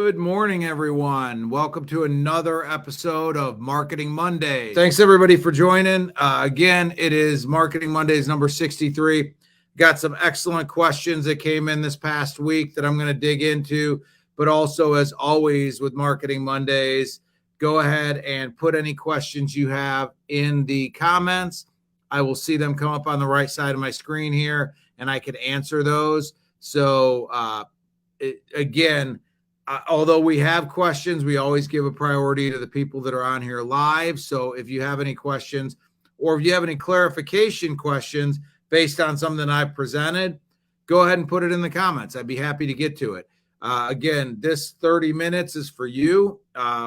Good morning, everyone. Welcome to another episode of Marketing Mondays. Thanks, everybody, for joining. Again, it is Marketing Mondays number 63. Got some excellent questions that came in this past week that I'm going to dig into. But also, as always, with Marketing Mondays, go ahead and put any questions you have in the comments. I will see them come up on the right side of my screen here, and I can answer those. So, although we have questions, we always give a priority to the people that are on here live. So if you have any questions or if you have any clarification questions based on something I've presented, go ahead and put it in the comments. I'd be happy to get to it. Again, this 30 minutes is for you.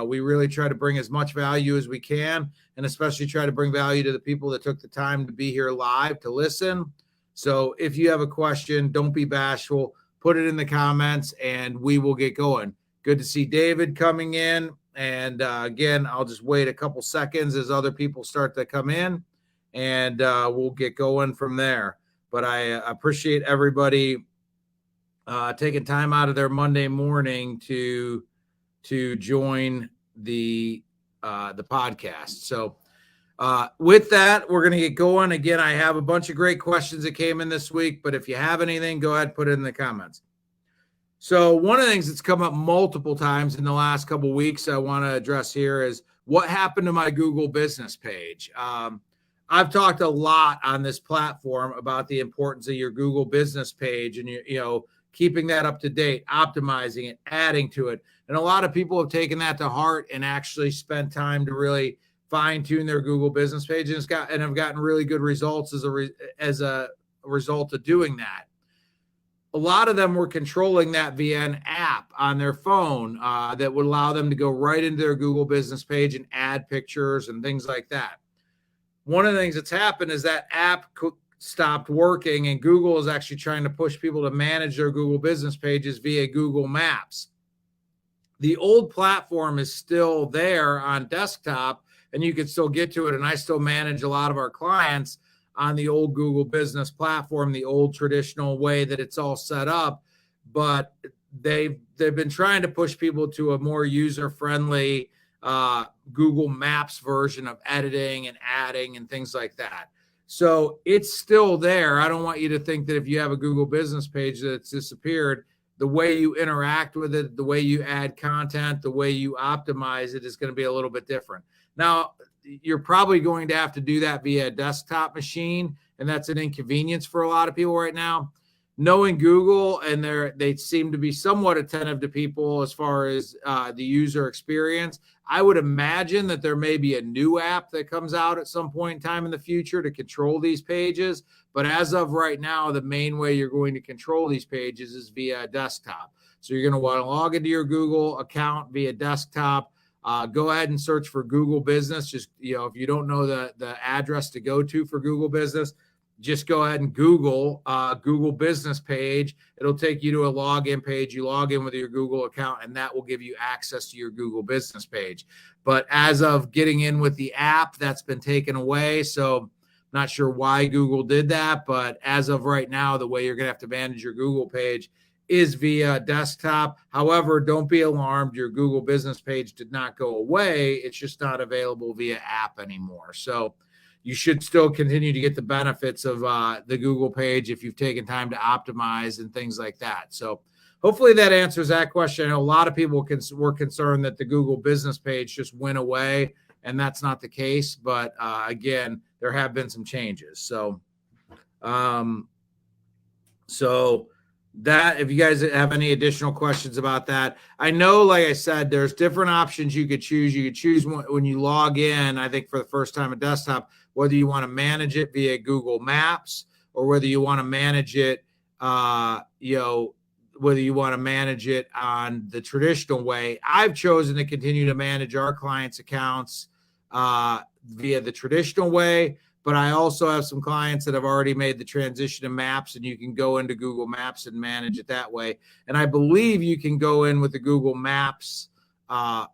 We really try to bring as much value as we can, and especially try to bring value to the people that took the time to be here live to listen. So if you have a question, don't be bashful. Put it in the comments and we will get going. Good to see David coming in. And again, I'll just wait a couple seconds as other people start to come in, and we'll get going from there. But I appreciate everybody taking time out of their Monday morning to join the podcast. So with that, we're going to get going. Again, I have a bunch of great questions that came in this week, but if you have anything, go ahead and put it in the comments. So one of the things that's come up multiple times in the last couple of weeks I want to address here is what happened to my Google business page. I've talked a lot on this platform about the importance of your Google business page and, keeping that up to date, optimizing it, adding to it. And a lot of people have taken that to heart and actually spent time to really fine-tune their Google business page and have gotten really good results as a result of doing that. A lot of them were controlling that via an app on their phone that would allow them to go right into their Google business page and add pictures and things like that. One of the things that's happened is that app stopped working, and Google is actually trying to push people to manage their Google business pages via Google Maps. The old platform is still there on desktop, and you can still get to it. And I still manage a lot of our clients on the old Google business platform, the old traditional way that it's all set up. But they've been trying to push people to a more user-friendly Google Maps version of editing and adding and things like that. So it's still there. I don't want you to think that if you have a Google business page that it's disappeared. The way you interact with it, the way you add content, the way you optimize it is going to be a little bit different. Now, you're probably going to have to do that via a desktop machine, and that's an inconvenience for a lot of people right now. Knowing Google, and they seem to be somewhat attentive to people as far as the user experience, I would imagine that there may be a new app that comes out at some point in time in the future to control these pages. But as of right now, the main way you're going to control these pages is via a desktop. So you're going to want to log into your Google account via desktop. Go ahead and search for Google Business. Just, if you don't know the address to go to for Google Business, just go ahead and Google Google Business page. It'll take you to a login page. You log in with your Google account, and that will give you access to your Google Business page. But as of getting in with the app, that's been taken away. So not sure why Google did that, but as of right now, the way you're going to have to manage your Google page is via desktop. However, don't be alarmed. Your Google business page did not go away. It's just not available via app anymore. So you should still continue to get the benefits of the Google page if you've taken time to optimize and things like that. So hopefully that answers that question. I know a lot of people were concerned that the Google business page just went away, and that's not the case. But again, there have been some changes. So, that, if you guys have any additional questions about that, I know, like I said, there's different options you could choose. You could choose when you log in, I think for the first time at desktop, whether you want to manage it via Google Maps or whether you want to manage it, whether you want to manage it on the traditional way. I've chosen to continue to manage our clients' accounts via the traditional way. But I also have some clients that have already made the transition to Maps, and you can go into Google Maps and manage it that way. And I believe you can go in with the Google Maps app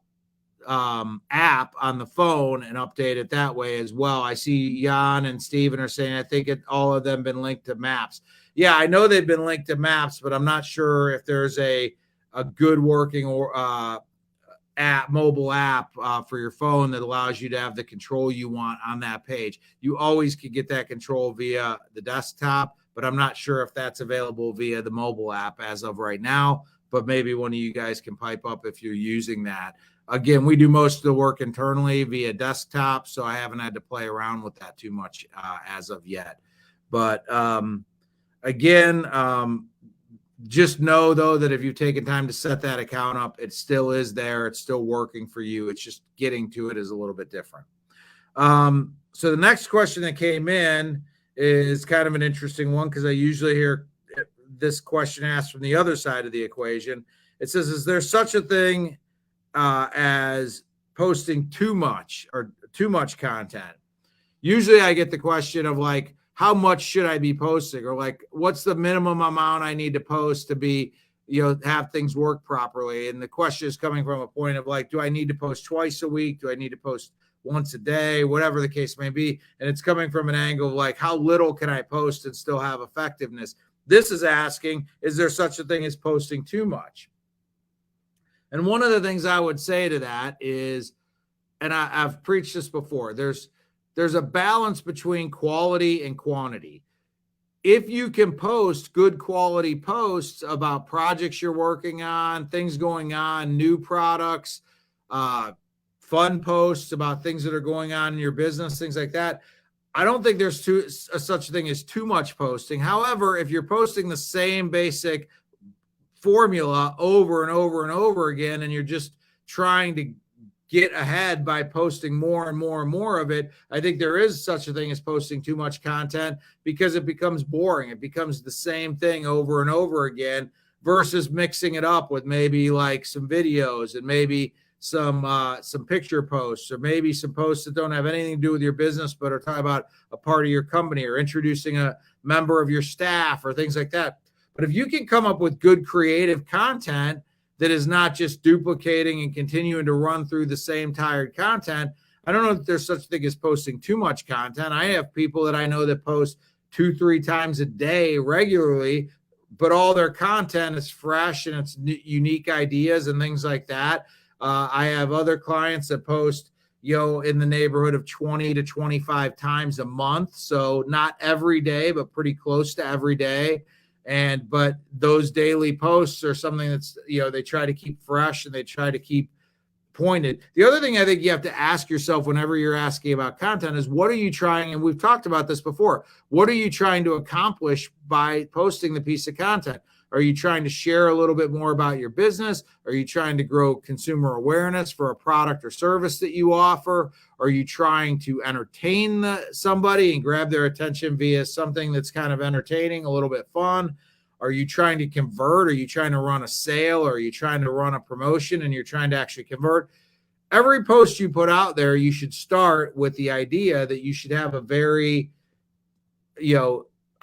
on the phone and update it that way as well. I see Jan and Steven are saying, I think all of them been linked to Maps. Yeah, I know they've been linked to Maps, but I'm not sure if there's a a good working or mobile app for your phone that allows you to have the control you want on that page. You always can get that control via the desktop, but I'm not sure if that's available via the mobile app as of right now, but maybe one of you guys can pipe up if you're using that. Again, we do most of the work internally via desktop, so I haven't had to play around with that too much as of yet. But again, just know, though, that if you've taken time to set that account up, it still is there. It's still working for you. It's just getting to it is a little bit different. So the next question that came in is kind of an interesting one because I usually hear this question asked from the other side of the equation. It says, is there such a thing as posting too much or too much content? Usually I get the question of like, how much should I be posting? Or like, what's the minimum amount I need to post to be, have things work properly? And the question is coming from a point of like, do I need to post twice a week? Do I need to post once a day? Whatever the case may be. And it's coming from an angle of like, how little can I post and still have effectiveness? This is asking, is there such a thing as posting too much? And one of the things I would say to that is, and I've preached this before, there's a balance between quality and quantity. If you can post good quality posts about projects you're working on, things going on, new products, fun posts about things that are going on in your business, things like that, I don't think there's such a thing as too much posting. However, if you're posting the same basic formula over and over and over again, and you're just trying to get ahead by posting more and more and more of it, I think there is such a thing as posting too much content because it becomes boring. It becomes the same thing over and over again versus mixing it up with maybe like some videos and maybe some picture posts, or maybe some posts that don't have anything to do with your business, but are talking about a part of your company or introducing a member of your staff or things like that. But if you can come up with good creative content that is not just duplicating and continuing to run through the same tired content, I don't know if there's such a thing as posting too much content. I have people that I know that post 2-3 times a day regularly, but all their content is fresh and it's unique ideas and things like that. I have other clients that post, in the neighborhood of 20 to 25 times a month. So not every day, but pretty close to every day. But those daily posts are something that's, they try to keep fresh and they try to keep pointed. The other thing I think you have to ask yourself whenever you're asking about content is, what are you trying? And we've talked about this before. What are you trying to accomplish by posting the piece of content? Are you trying to share a little bit more about your business? Are you trying to grow consumer awareness for a product or service that you offer? Are you trying to entertain somebody and grab their attention via something that's kind of entertaining, a little bit fun? Are you trying to convert? Are you trying to run a sale? Or are you trying to run a promotion and you're trying to actually convert? Every post you put out there, you should start with the idea that you should have a very,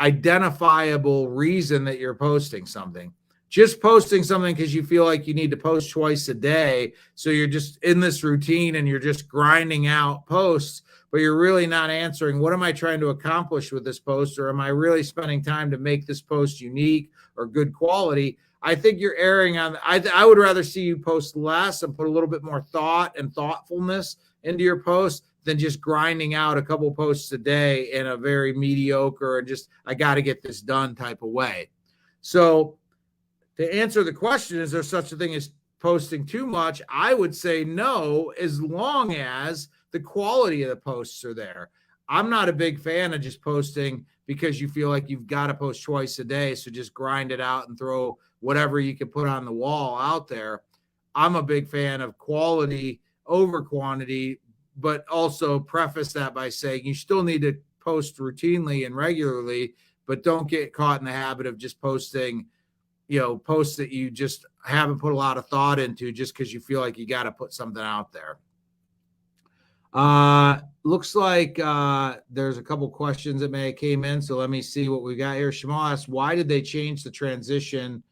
identifiable reason that you're posting something. Just posting something because you feel like you need to post twice a day, so you're just in this routine and you're just grinding out posts, but you're really not answering, what am I trying to accomplish with this post? Or am I really spending time to make this post unique or good quality? I think you're erring on, I would rather see you post less and put a little bit more thought and thoughtfulness into your posts than just grinding out a couple posts a day in a very mediocre and just, I got to get this done type of way. So to answer the question, is there such a thing as posting too much? I would say no, as long as the quality of the posts are there. I'm not a big fan of just posting because you feel like you've got to post twice a day, so just grind it out and throw whatever you can put on the wall out there. I'm a big fan of quality over quantity, but also preface that by saying you still need to post routinely and regularly, but don't get caught in the habit of just posting, posts that you just haven't put a lot of thought into just because you feel like you got to put something out there. Looks like there's a couple questions that may have came in, so let me see what we got here. Shamal asked, why did they change the transition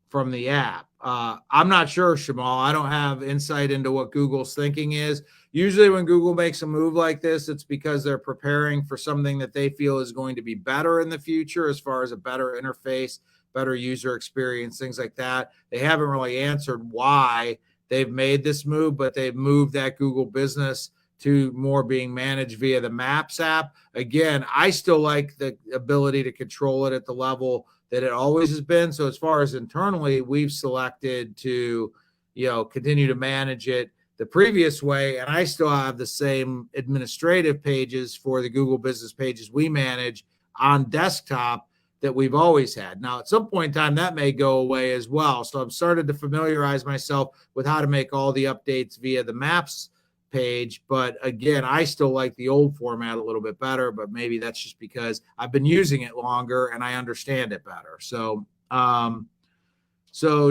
from the app? I'm not sure, Shamal. I don't have insight into what Google's thinking is. Usually when Google makes a move like this, it's because they're preparing for something that they feel is going to be better in the future as far as a better interface, better user experience, things like that. They haven't really answered why they've made this move, but they've moved that Google Business to more being managed via the Maps app. Again, I still like the ability to control it at the level that it always has been. So as far as internally, we've selected to, continue to manage it the previous way. And I still have the same administrative pages for the Google Business pages we manage on desktop that we've always had. Now, at some point in time, that may go away as well. So I've started to familiarize myself with how to make all the updates via the Maps page. But again, I still like the old format a little bit better, but maybe that's just because I've been using it longer and I understand it better. So,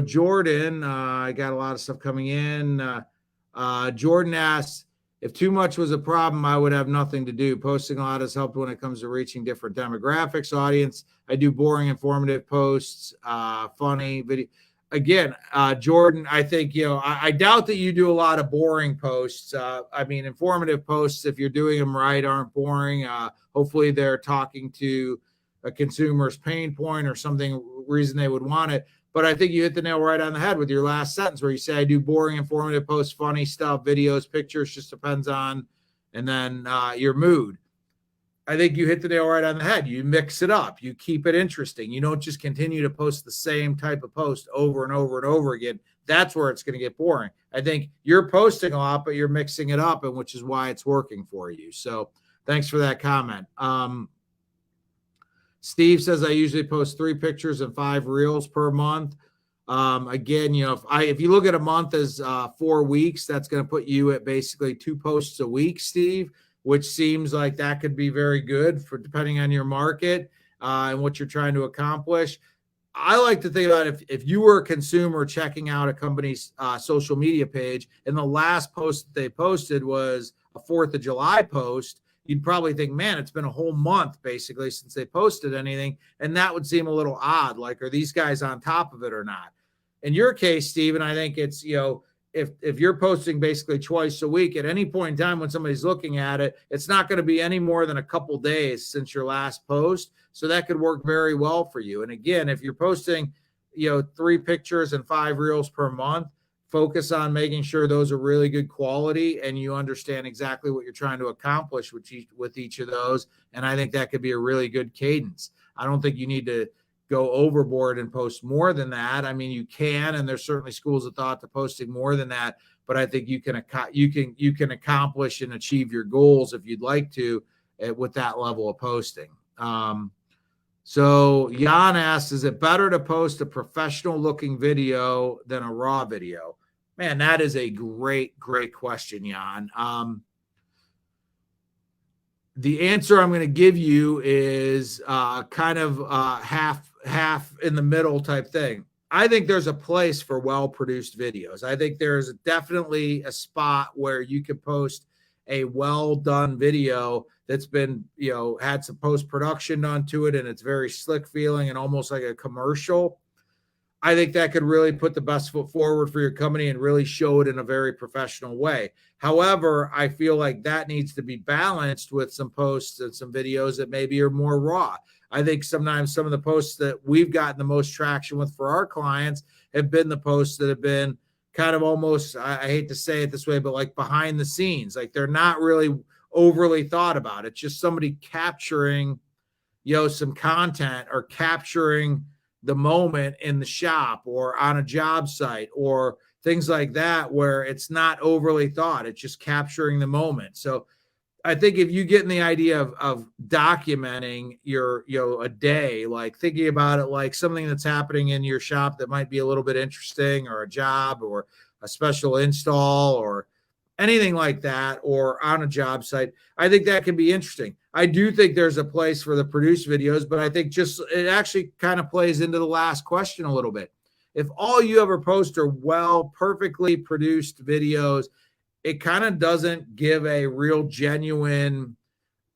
Jordan, I got a lot of stuff coming in. Jordan asks, if too much was a problem, I would have nothing to do. Posting a lot has helped when it comes to reaching different demographics, audience. I do boring, informative posts, funny video. Again, Jordan, I think, I doubt that you do a lot of boring posts. Informative posts, if you're doing them right, aren't boring. Hopefully they're talking to a consumer's pain point or something, reason they would want it. But I think you hit the nail right on the head with your last sentence where you say, I do boring, informative posts, funny stuff, videos, pictures, just depends on, and then your mood. I think you hit the nail right on the head. You mix it up. You keep it interesting. You don't just continue to post the same type of post over and over and over again. That's where it's going to get boring. I think you're posting a lot, but you're mixing it up, and which is why it's working for you. So thanks for that comment. Steve says I usually post 3 pictures and 5 reels per month. Again, if you look at a month as 4 weeks, that's going to put you at basically 2 posts a week, Steve, which seems like that could be very good for depending on your market and what you're trying to accomplish. I like to think about if you were a consumer checking out a company's social media page and the last post that they posted was a 4th of July post, you'd probably think, man, it's been a whole month basically since they posted anything. And that would seem a little odd. Like, are these guys on top of it or not? In your case, Stephen, I think it's, if you're posting basically twice a week at any point in time when somebody's looking at it, it's not going to be any more than a couple days since your last post. So that could work very well for you. And again, if you're posting, 3 pictures and 5 reels per month, focus on making sure those are really good quality and you understand exactly what you're trying to accomplish with each of those. And I think that could be a really good cadence. I don't think you need to go overboard and post more than that. I mean, you can, and there's certainly schools of thought to posting more than that, but I think you can accomplish and achieve your goals if you'd like to with that level of posting. So Jan asks, is it better to post a professional looking video than a raw video? Man, that is a great question, Jan. The answer I'm going to give you is kind of half in the middle type thing. I think there's a place for well-produced videos. I think there's definitely a spot where you can post a well-done video that's been, had some post-production done to it and it's very slick feeling and almost like a commercial. I think that could really put the best foot forward for your company and really show it in a very professional way. However, I feel like that needs to be balanced with some posts and some videos that maybe are more raw. I think sometimes some of the posts that we've gotten the most traction with for our clients have been the posts that have been kind of almost, I hate to say it this way, but like behind the scenes. Like they're not really overly thought about. It's just somebody capturing, some content or capturing the moment in the shop or on a job site or things like that, where it's not overly thought. It's just capturing the moment. So I think if you get in the idea of documenting your, a day, like thinking about it like something that's happening in your shop that might be a little bit interesting, or a job or a special install or anything like that, or on a job site, I think that can be interesting. I do think there's a place for the produced videos, but I think it actually kind of plays into the last question a little bit. If all you ever post are perfectly produced videos, it kind of doesn't give a real genuine,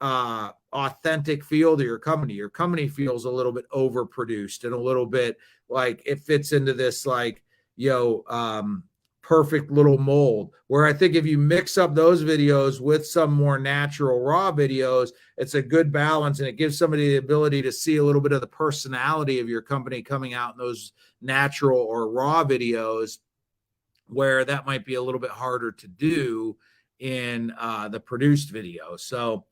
authentic feel to your company. Your company feels a little bit overproduced and a little bit like it fits into this, like, perfect little mold. Where I think if you mix up those videos with some more natural raw videos, it's a good balance, and it gives somebody the ability to see a little bit of the personality of your company coming out in those natural or raw videos, where that might be a little bit harder to do in the produced video. So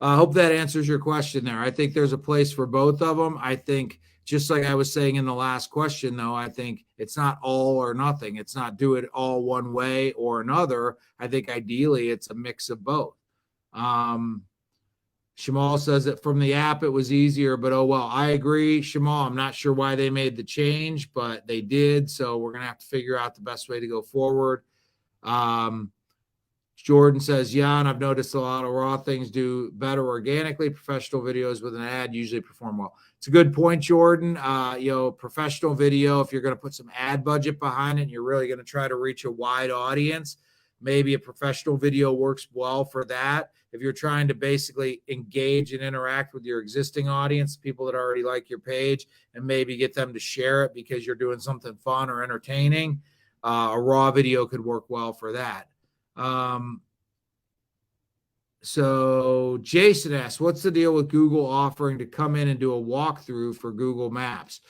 I hope that answers your question there. I think there's a place for both of them. I think, just like I was saying in the last question, though, I think it's not all or nothing. It's not do it all one way or another. I think ideally it's a mix of both. Shamal says that from the app it was easier, but oh well. I agree, Shamal. I'm not sure why they made the change, but they did. So we're going to have to figure out the best way to go forward. Jordan says, Jan, I've noticed a lot of raw things do better organically. Professional videos with an ad usually perform well. It's a good point, Jordan. Professional video, if you're going to put some ad budget behind it and you're really going to try to reach a wide audience, maybe a professional video works well for that. If you're trying to basically engage and interact with your existing audience, people that already like your page, and maybe get them to share it because you're doing something fun or entertaining, a raw video could work well for that. So Jason asks, what's the deal with Google offering to come in and do a walkthrough for Google Maps?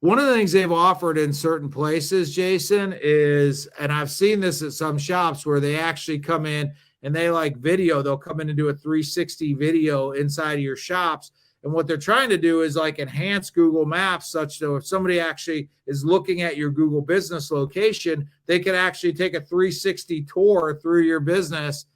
One of the things they've offered in certain places, Jason, is, and I've seen this at some shops where they actually come in and they like video. They'll come in and do a 360 video inside of your shops. And what they're trying to do is like enhance Google Maps such that if somebody actually is looking at your Google business location, they can actually take a 360 tour through your business.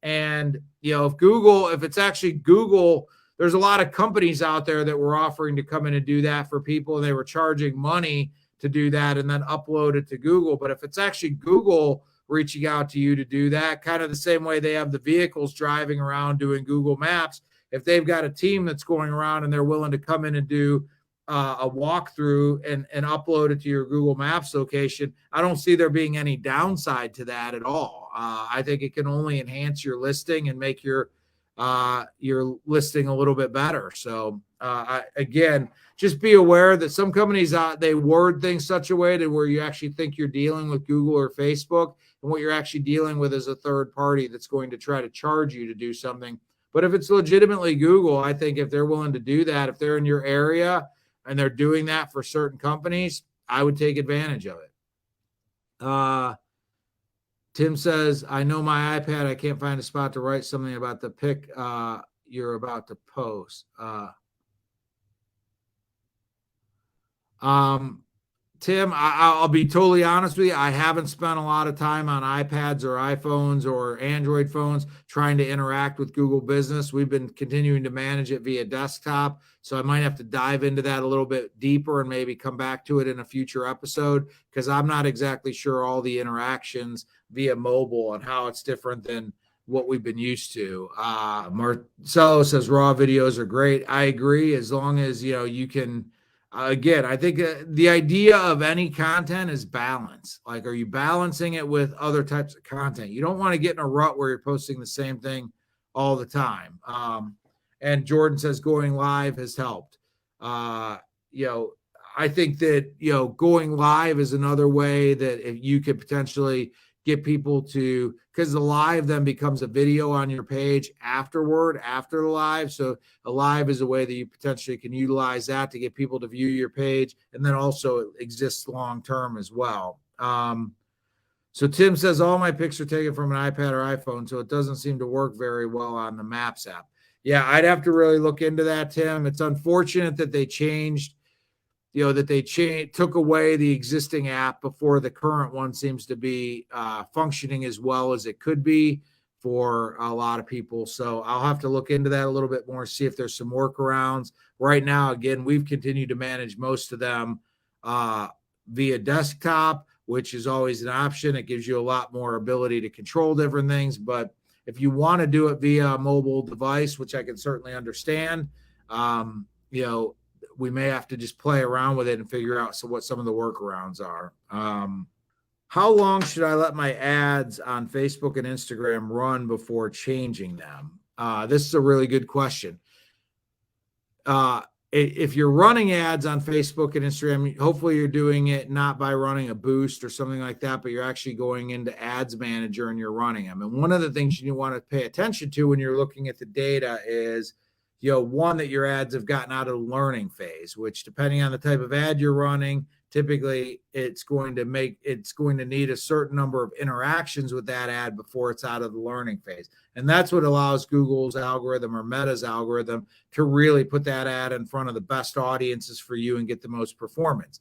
And, if it's actually Google, there's a lot of companies out there that were offering to come in and do that for people, and they were charging money to do that and then upload it to Google. But if it's actually Google reaching out to you to do that, kind of the same way they have the vehicles driving around doing Google Maps, if they've got a team that's going around and they're willing to come in and do a walkthrough and upload it to your Google Maps location, I don't see there being any downside to that at all. I think it can only enhance your listing and make your listing a little bit better. So again, just be aware that some companies, they word things such a way to where you actually think you're dealing with Google or Facebook, and what you're actually dealing with is a third party that's going to try to charge you to do something. But if it's legitimately Google, I think if they're willing to do that, if they're in your area and they're doing that for certain companies, I would take advantage of it. Tim says, I know my iPad, I can't find a spot to write something about the pic you're about to post. Tim, I'll be totally honest with you. I haven't spent a lot of time on iPads or iPhones or Android phones trying to interact with Google Business. We've been continuing to manage it via desktop, so I might have to dive into that a little bit deeper and maybe come back to it in a future episode, because I'm not exactly sure all the interactions via mobile and how it's different than what we've been used to. Marcelo says raw videos are great. I agree, as long as you can. Again, I think the idea of any content is balance. Like, are you balancing it with other types of content? You don't want to get in a rut where you're posting the same thing all the time. And Jordan says going live has helped. I think that, going live is another way that if you could potentially get people to, because the live then becomes a video on your page after the live. So a live is a way that you potentially can utilize that to get people to view your page. And then also it exists long-term as well. So Tim says, all my pics are taken from an iPad or iPhone, so it doesn't seem to work very well on the Maps app. Yeah, I'd have to really look into that, Tim. It's unfortunate that they changed, took away the existing app before the current one seems to be functioning as well as it could be for a lot of people. So I'll have to look into that a little bit more, see if there's some workarounds. Right now, again, we've continued to manage most of them via desktop, which is always an option. It gives you a lot more ability to control different things. But if you want to do it via a mobile device, which I can certainly understand, we may have to just play around with it and figure out what some of the workarounds are. How long should I let my ads on Facebook and Instagram run before changing them? This is a really good question. if you're running ads on Facebook and Instagram, hopefully you're doing it not by running a boost or something like that, but you're actually going into Ads Manager and you're running them. And one of the things you want to pay attention to when you're looking at the data is, one, that your ads have gotten out of the learning phase, which depending on the type of ad you're running, typically it's going to need a certain number of interactions with that ad before it's out of the learning phase. And that's what allows Google's algorithm or Meta's algorithm to really put that ad in front of the best audiences for you and get the most performance.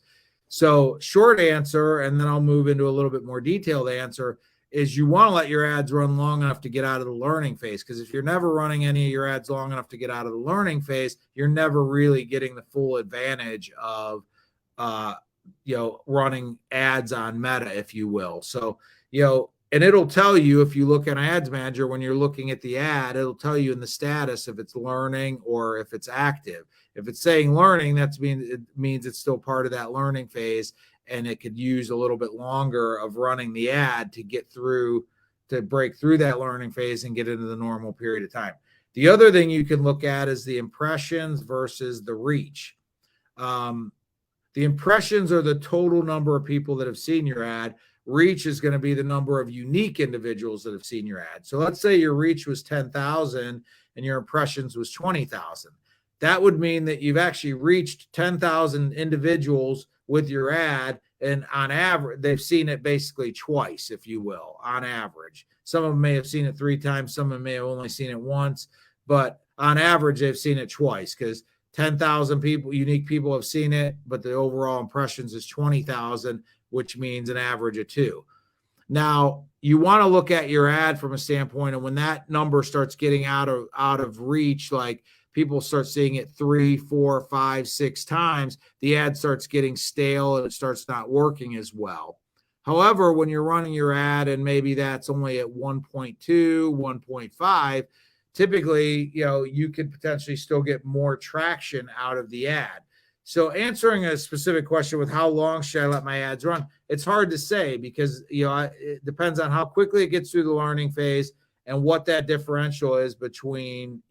So short answer, and then I'll move into a little bit more detailed answer, is you want to let your ads run long enough to get out of the learning phase. Because if you're never running any of your ads long enough to get out of the learning phase, you're never really getting the full advantage of running ads on Meta, if you will. So, and it'll tell you, if you look at Ads Manager, when you're looking at the ad, it'll tell you in the status if it's learning or if it's active. If it's saying learning, it means it's still part of that learning phase, and it could use a little bit longer of running the ad to break through that learning phase and get into the normal period of time. The other thing you can look at is the impressions versus the reach. The impressions are the total number of people that have seen your ad. Reach is going to be the number of unique individuals that have seen your ad. So let's say your reach was 10,000 and your impressions was 20,000. That would mean that you've actually reached 10,000 individuals with your ad, and on average, they've seen it basically twice, if you will, on average. Some of them may have seen it 3 times, some of them may have only seen it once, but on average, they've seen it twice, because 10,000 people, unique people, have seen it, but the overall impressions is 20,000, which means an average of 2. Now, you want to look at your ad from a standpoint of when that number starts getting out of reach, like people start seeing it 3, 4, 5, 6 times, the ad starts getting stale and it starts not working as well. However, when you're running your ad and maybe that's only at 1.2, 1.5, typically, you could potentially still get more traction out of the ad. So answering a specific question with how long should I let my ads run, it's hard to say, because, it depends on how quickly it gets through the learning phase and what that differential is between,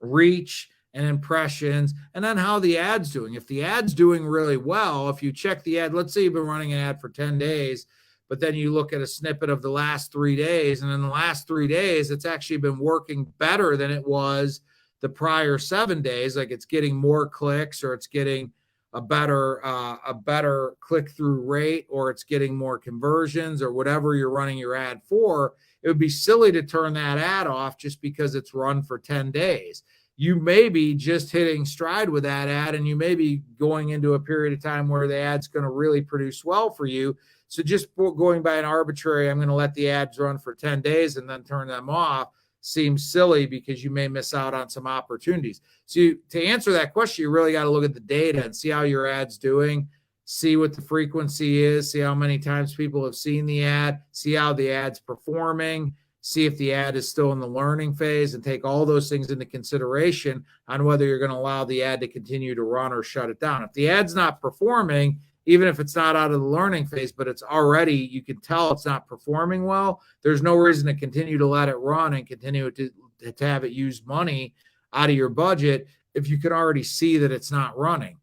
reach and impressions, and then how the ad's doing. If the ad's doing really well, if you check the ad, let's say you've been running an ad for 10 days, but then you look at a snippet of the last 3 days, and in the last 3 days, it's actually been working better than it was the prior 7 days. Like, it's getting more clicks, or it's getting a better click-through rate, or it's getting more conversions, or whatever you're running your ad for. It would be silly to turn that ad off just because it's run for 10 days. You may be just hitting stride with that ad, and you may be going into a period of time where the ad's going to really produce well for you. So just going by an arbitrary, I'm going to let the ads run for 10 days and then turn them off, seems silly, because you may miss out on some opportunities. So to answer that question, you really got to look at the data and see how your ad's doing, see what the frequency is, see how many times people have seen the ad, see how the ad's performing, see if the ad is still in the learning phase, and take all those things into consideration on whether you're going to allow the ad to continue to run or shut it down. If the ad's not performing, even if it's not out of the learning phase, but it's already, you can tell it's not performing well, there's no reason to continue to let it run and continue to have it use money out of your budget if you can already see that it's not running.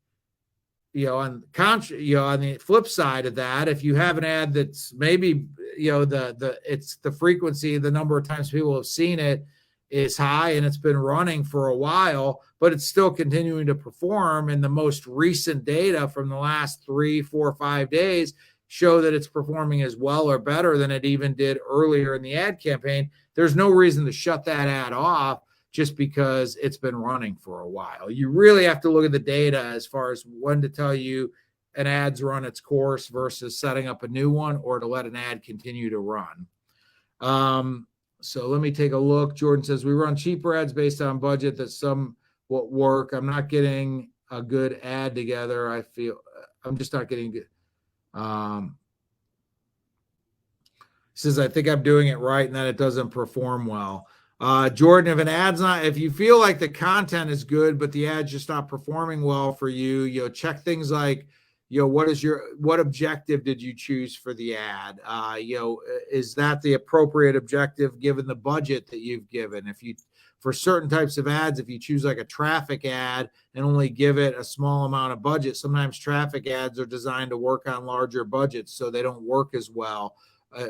On the flip side of that, if you have an ad that's maybe, it's the frequency, the number of times people have seen it is high and it's been running for a while, but it's still continuing to perform, and the most recent data from the last 3, 4, 5 days show that it's performing as well or better than it even did earlier in the ad campaign, there's no reason to shut that ad off just because it's been running for a while. You really have to look at the data as far as when to tell you an ad's run its course versus setting up a new one, or to let an ad continue to run. So let me take a look. Jordan says, we run cheaper ads based on budget that some will work. I'm not getting a good ad together. I feel I'm just not getting good. Says, I think I'm doing it right, and then it doesn't perform well. Jordan, if you feel like the content is good, but the ad's just not performing well for you, check things like, what objective did you choose for the ad? Is that the appropriate objective given the budget that you've given? If you for certain types of ads, if you choose like a traffic ad and only give it a small amount of budget, sometimes traffic ads are designed to work on larger budgets, so they don't work as well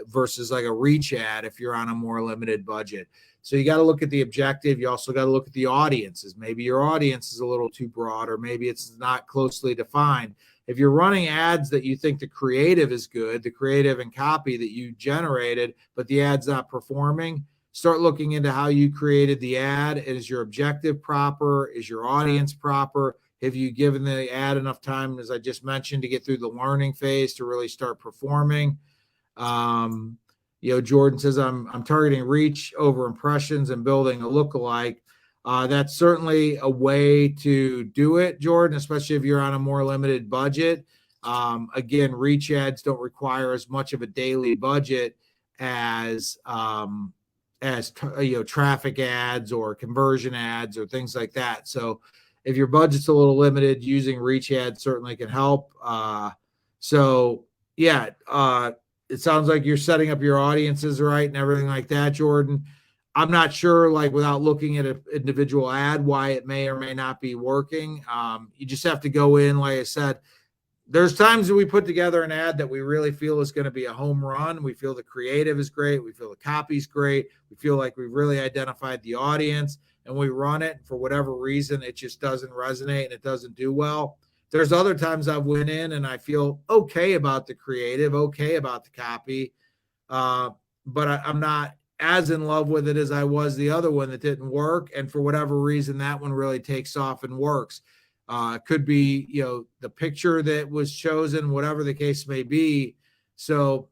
versus like a reach ad if you're on a more limited budget. So you got to look at the objective. You also got to look at the audiences. Maybe your audience is a little too broad, or maybe it's not closely defined. If you're running ads that you think the creative is good, the creative and copy that you generated, but the ad's not performing, start looking into how you created the ad. Is your objective proper? Is your audience proper? Have you given the ad enough time, as I just mentioned, to get through the learning phase to really start performing? Jordan says, I'm targeting reach over impressions and building a lookalike. That's certainly a way to do it, Jordan, especially if you're on a more limited budget. Again, reach ads don't require as much of a daily budget as traffic ads or conversion ads or things like that. So if your budget's a little limited, using reach ads certainly can help. It sounds like you're setting up your audiences right and everything like that, Jordan. I'm not sure, like without looking at an individual ad, why it may or may not be working. You just have to go in. Like I said, there's times that we put together an ad that we really feel is going to be a home run. We feel the creative is great. We feel the copy's great. We feel like we've really identified the audience, and we run it. For whatever reason, it just doesn't resonate and it doesn't do well. There's other times I've went in and I feel okay about the creative, okay about the copy, but I'm not as in love with it as I was the other one that didn't work. And for whatever reason, that one really takes off and works. It could be, the picture that was chosen, whatever the case may be. So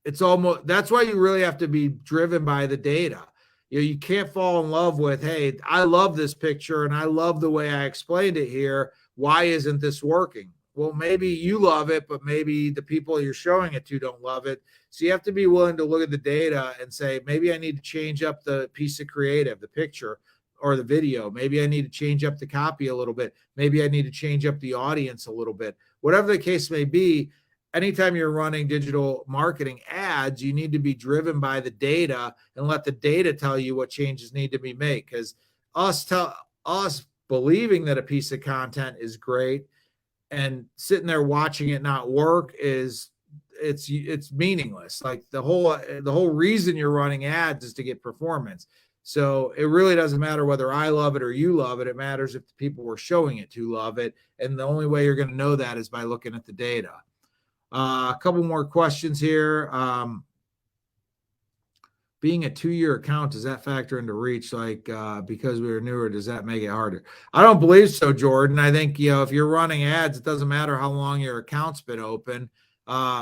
it's almost, that's why you really have to be driven by the data. You can't fall in love with, hey, I love this picture and I love the way I explained it here. Why isn't this working? Well, maybe you love it, but maybe the people you're showing it to don't love it. So you have to be willing to look at the data and say, maybe I need to change up the piece of creative, the picture or the video. Maybe I need to change up the copy a little bit. Maybe I need to change up the audience a little bit. Whatever the case may be, anytime you're running digital marketing ads, you need to be driven by the data and let the data tell you what changes need to be made. Because us believing that a piece of content is great and sitting there watching it not work it's meaningless. Like the whole reason you're running ads is to get performance. So it really doesn't matter whether I love it or you love it. It matters if the people we're showing it to love it. And the only way you're going to know that is by looking at the data. A couple more questions here. Being a 2-year account, does that factor into reach? Like, because we were newer, does that make it harder? I don't believe so, Jordan. I think, if you're running ads, it doesn't matter how long your account's been open.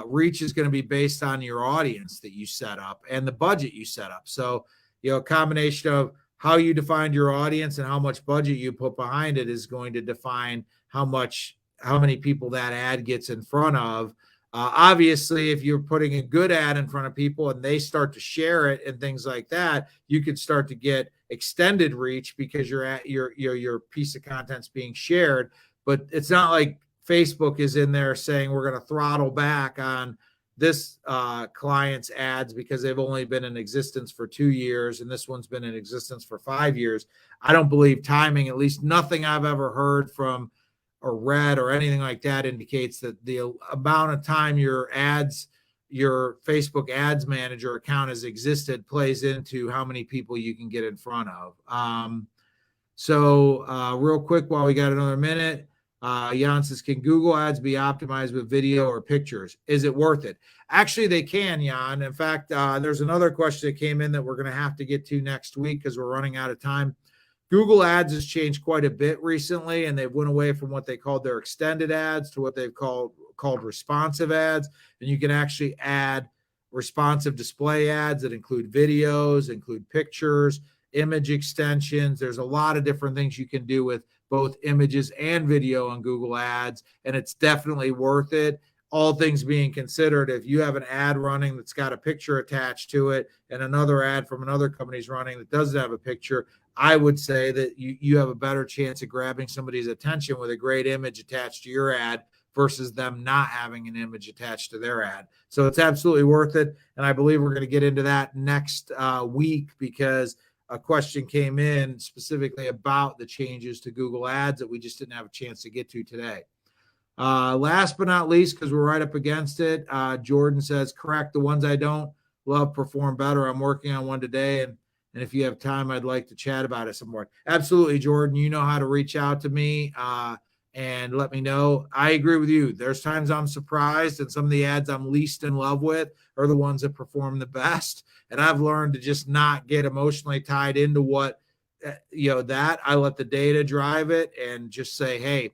Reach is going to be based on your audience that you set up and the budget you set up. So, a combination of how you defined your audience and how much budget you put behind it is going to define how many people that ad gets in front of. Obviously, if you're putting a good ad in front of people and they start to share it and things like that, you could start to get extended reach because your piece of content's being shared. But it's not like Facebook is in there saying we're going to throttle back on this client's ads because they've only been in existence for 2 years and this one's been in existence for 5 years. I don't believe timing, at least nothing I've ever heard from or read or anything like that indicates that the amount of time your Facebook ads manager account has existed plays into how many people you can get in front of. Real quick, while we got another minute, Jan says, can Google ads be optimized with video or pictures? Is it worth it? Actually, they can, Jan. In fact, there's another question that came in that we're going to have to get to next week because we're running out of time. Google ads has changed quite a bit recently, and they've went away from what they called their extended ads to what they've called responsive ads. And you can actually add responsive display ads that include videos, include pictures, image extensions. There's a lot of different things you can do with both images and video on Google ads, and it's definitely worth it. All things being considered, if you have an ad running that's got a picture attached to it and another ad from another company's running that doesn't have a picture, I would say that you have a better chance of grabbing somebody's attention with a great image attached to your ad versus them not having an image attached to their ad. So it's absolutely worth it. And I believe we're going to get into that next week because a question came in specifically about the changes to Google Ads that we just didn't have a chance to get to today. Last but not least, because we're right up against it, Jordan says, correct, the ones I don't love perform better. I'm working on one today, and if you have time, I'd like to chat about it some more. Absolutely, Jordan. You know how to reach out to me and let me know. I agree with you. There's times I'm surprised, and some of the ads I'm least in love with are the ones that perform the best. And I've learned to just not get emotionally tied into what, that I let the data drive it and just say, hey,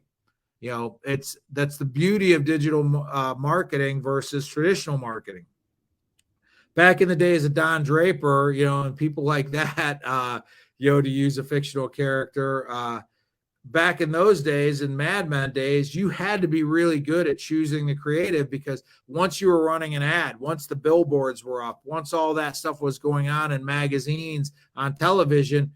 that's the beauty of digital marketing versus traditional marketing. Back in the days of Don Draper, and people like that, to use a fictional character, back in those days, in Mad Men days, you had to be really good at choosing the creative, because once you were running an ad, once the billboards were up, once all that stuff was going on in magazines, on television,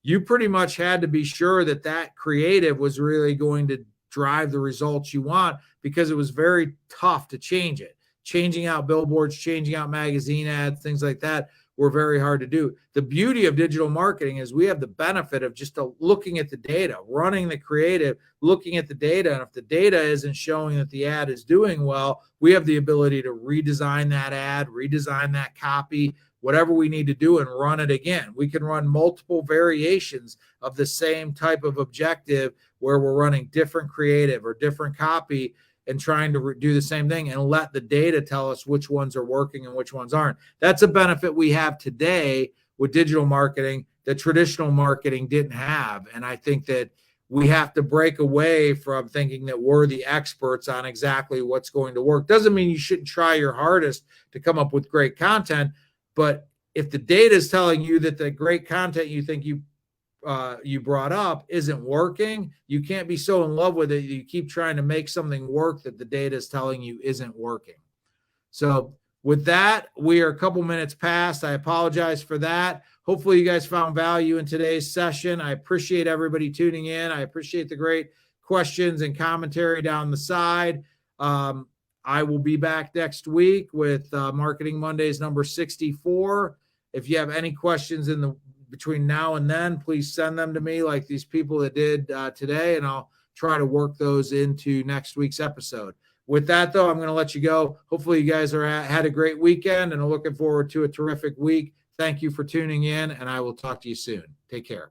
you pretty much had to be sure that that creative was really going to drive the results you want, because it was very tough to change it. Changing out billboards, changing out magazine ads, things like that were very hard to do. The beauty of digital marketing is we have the benefit of just looking at the data, running the creative, looking at the data. And if the data isn't showing that the ad is doing well, we have the ability to redesign that ad, redesign that copy, whatever we need to do, and run it again. We can run multiple variations of the same type of objective where we're running different creative or different copy and trying to do the same thing, and let the data tell us which ones are working and which ones aren't. That's a benefit we have today with digital marketing that traditional marketing didn't have. And I think that we have to break away from thinking that we're the experts on exactly what's going to work. Doesn't mean you shouldn't try your hardest to come up with great content, but if the data is telling you that the great content you think you brought up isn't working, you can't be so in love with it you keep trying to make something work that the data is telling you isn't working. So with that, we are a couple minutes past. I apologize for that. Hopefully you guys found value in today's session. I appreciate everybody tuning in. I appreciate the great questions and commentary down the side. I will be back next week with Marketing Mondays number 64. If you have any questions between now and then, please send them to me like these people that did today, and I'll try to work those into next week's episode. With that, though, I'm going to let you go. Hopefully you guys had a great weekend, and I'm looking forward to a terrific week. Thank you for tuning in, and I will talk to you soon. Take care.